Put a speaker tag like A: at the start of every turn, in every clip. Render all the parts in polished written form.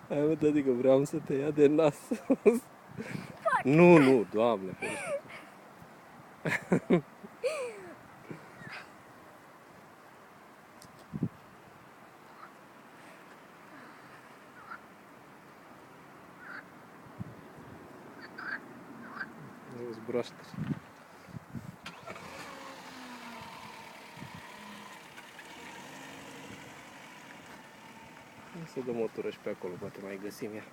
A: Hai mă, tătică, vreau să te ia de nas. Nu, nu, Doamne. Zburaște. Să dăm o tură și pe acolo, poate mai găsim ea.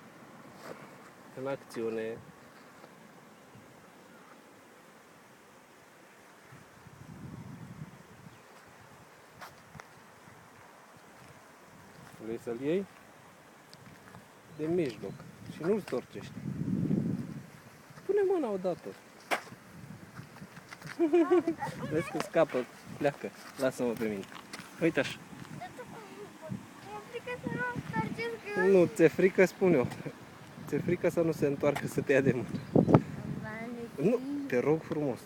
A: În acțiune. Vrei să-l iei? De mijloc. Și nu-l storcești. Pune mâna odată. Vezi că scapă, pleacă. Lasă-mă pe mine. Uite așa.
B: Mă frică să nu întoarceți că
A: Nu, ți-e frică, spun eu. Ți-e frică să nu se întoarcă să te ia de mână. Nu, te rog frumos.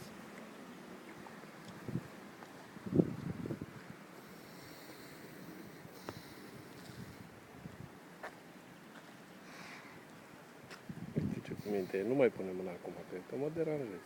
A: Uite ce cu minte e. Nu mai pune mâna acum, cred că mă deranjez.